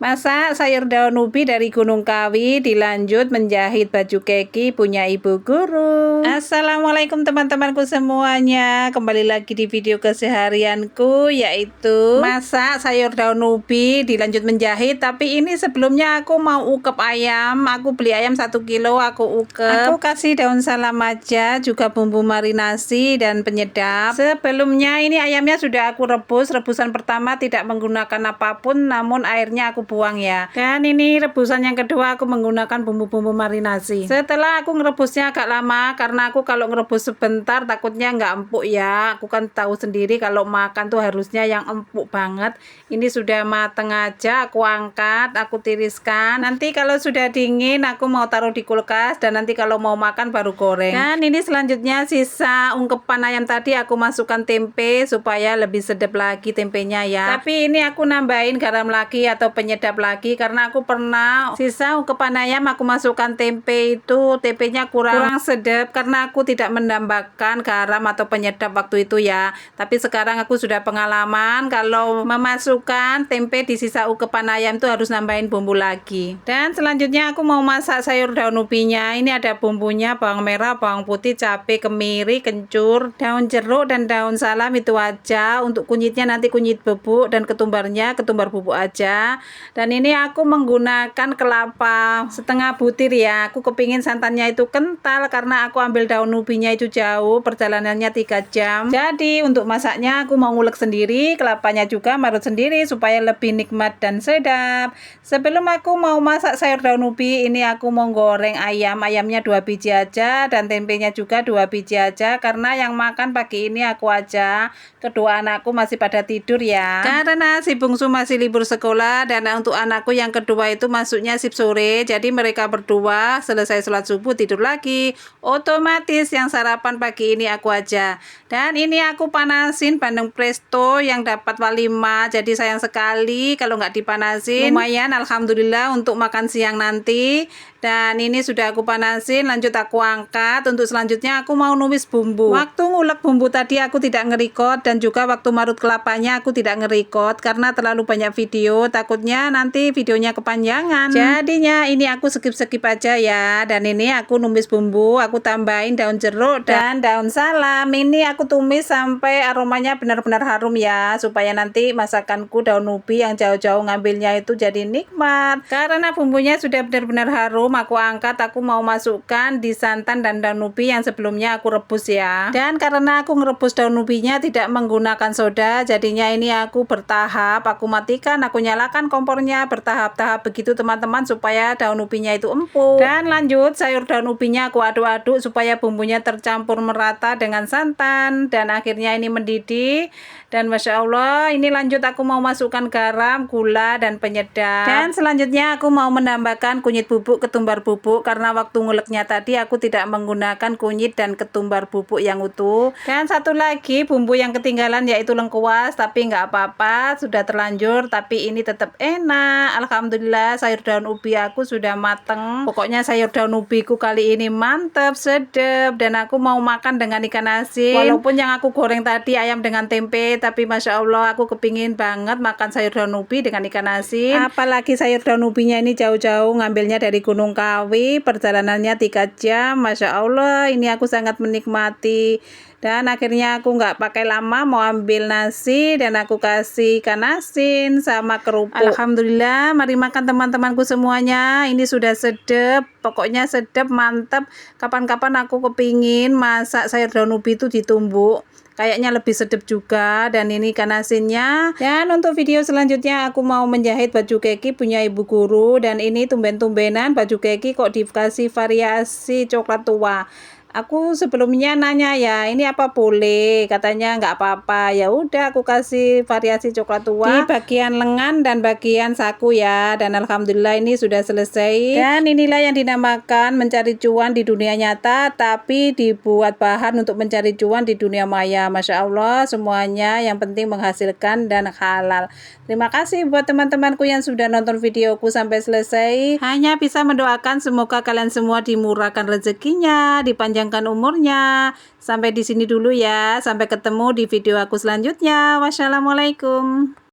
Masak sayur daun ubi dari Gunung Kawi, dilanjut menjahit baju keki punya ibu guru. Assalamualaikum teman-temanku semuanya. Kembali lagi di video keseharianku, yaitu masak sayur daun ubi dilanjut menjahit. Tapi ini sebelumnya aku mau ukep ayam. Aku beli ayam 1 kilo, aku ukep. Aku kasih daun salam aja, juga bumbu marinasi dan penyedap. Sebelumnya ini ayamnya sudah aku rebus. Rebusan pertama tidak menggunakan apapun, namun airnya aku buang ya. Dan ini rebusan yang kedua aku menggunakan bumbu-bumbu marinasi. Setelah aku ngerebusnya agak lama, karena aku kalau ngerebus sebentar takutnya nggak empuk ya. Aku kan tahu sendiri kalau makan tuh harusnya yang empuk banget. Ini sudah mateng aja, aku angkat, aku tiriskan. Nanti kalau sudah dingin aku mau taruh di kulkas, dan nanti kalau mau makan baru goreng. Dan ini selanjutnya sisa ungkepan ayam tadi aku masukkan tempe supaya lebih sedap lagi tempenya ya. Tapi ini aku nambahin garam lagi atau penyedap lagi, karena aku pernah sisa ungkepan ayam aku masukkan tempe, itu tempenya kurang sedap karena aku tidak menambahkan garam atau penyedap waktu itu ya. Tapi sekarang aku sudah pengalaman kalau memasukkan tempe di sisa ungkepan ayam itu harus nambahin bumbu lagi. Dan selanjutnya aku mau masak sayur daun ubinya. Ini ada bumbunya, bawang merah, bawang putih, cabai, kemiri, kencur, daun jeruk dan daun salam, itu aja. Untuk kunyitnya nanti kunyit bubuk, dan ketumbarnya ketumbar bubuk aja. Dan ini aku menggunakan kelapa setengah butir ya. Aku kepingin santannya itu kental karena aku ambil daun ubinya itu jauh, perjalanannya 3 jam. Jadi untuk masaknya aku mau ngulek sendiri, kelapanya juga marut sendiri supaya lebih nikmat dan sedap. Sebelum aku mau masak sayur daun ubi, ini aku mau goreng ayam. Ayamnya 2 biji aja, dan tempenya juga 2 biji aja, karena yang makan pagi ini aku aja. Kedua anakku masih pada tidur ya, karena si bungsu masih libur sekolah, dan untuk anakku yang kedua itu masuknya shift sore. Jadi mereka berdua selesai sholat subuh tidur lagi. Otomatis yang sarapan pagi ini aku aja. Dan ini aku panasin bandeng presto yang dapat 5. Jadi sayang sekali kalau nggak dipanasin. Lumayan alhamdulillah untuk makan siang nanti. Dan ini sudah aku panasin, lanjut aku angkat. Untuk selanjutnya aku mau numis bumbu. Waktu ngulek bumbu tadi aku tidak nge-record, dan juga waktu marut kelapanya aku tidak nge-record karena terlalu banyak video, takutnya nanti videonya kepanjangan. Jadinya ini aku skip-skip aja ya. Dan ini aku numis bumbu, aku tambahin daun jeruk dan daun salam. Ini aku tumis sampai aromanya benar-benar harum ya, supaya nanti masakanku daun ubi yang jauh-jauh ngambilnya itu jadi nikmat. Karena bumbunya sudah benar-benar harum, aku angkat, aku mau masukkan di santan dan daun ubi yang sebelumnya aku rebus ya. Dan karena aku ngerebus daun ubinya tidak menggunakan soda, jadinya ini aku bertahap, aku matikan, aku nyalakan kompornya bertahap-tahap begitu teman-teman, supaya daun ubinya itu empuk. Dan lanjut sayur daun ubinya aku aduk-aduk supaya bumbunya tercampur merata dengan santan, dan akhirnya ini mendidih. Dan Masya Allah, ini lanjut aku mau masukkan garam, gula, dan penyedap. Dan selanjutnya aku mau menambahkan kunyit bubuk, ketumbar bubuk, karena waktu nguleknya tadi aku tidak menggunakan kunyit dan ketumbar bubuk yang utuh. Dan satu lagi bumbu yang ketinggalan yaitu lengkuas, tapi nggak apa-apa, sudah terlanjur, tapi ini tetap enak. Alhamdulillah sayur daun ubi aku sudah mateng. Pokoknya sayur daun ubiku kali ini mantep, sedap, dan aku mau makan dengan ikan asin. Walaupun yang aku goreng tadi ayam dengan tempe, tapi Masya Allah aku kepingin banget makan sayur daun ubi dengan ikan asin. Apalagi sayur daun ubinya ini jauh-jauh ngambilnya dari Gunung Kawi, perjalanannya 3 jam. Masya Allah, ini aku sangat menikmati. Dan akhirnya aku nggak pakai lama, mau ambil nasi dan aku kasih ikan asin sama kerupuk. Alhamdulillah, mari makan teman-temanku semuanya. Ini sudah sedap, pokoknya sedap, mantap. Kapan-kapan aku kepingin masak sayur daun ubi itu ditumbuk, kayaknya lebih sedap juga. Dan ini ikan asinnya. Dan untuk video selanjutnya aku mau menjahit baju keki punya ibu guru. Dan ini tumben-tumbenan baju keki kok dikasih variasi coklat tua. Aku sebelumnya nanya ya, ini apa boleh? Katanya nggak apa-apa. Ya udah aku kasih variasi coklat tua di bagian lengan dan bagian saku ya. Dan alhamdulillah ini sudah selesai. Dan inilah yang dinamakan mencari cuan di dunia nyata, tapi dibuat bahan untuk mencari cuan di dunia maya. Masya Allah, semuanya yang penting menghasilkan dan halal. Terima kasih buat teman-temanku yang sudah nonton videoku sampai selesai. Hanya bisa mendoakan semoga kalian semua dimurahkan rezekinya, dipanjangkan umurnya. Sampai di sini dulu ya. Sampai ketemu di video aku selanjutnya. Wassalamualaikum.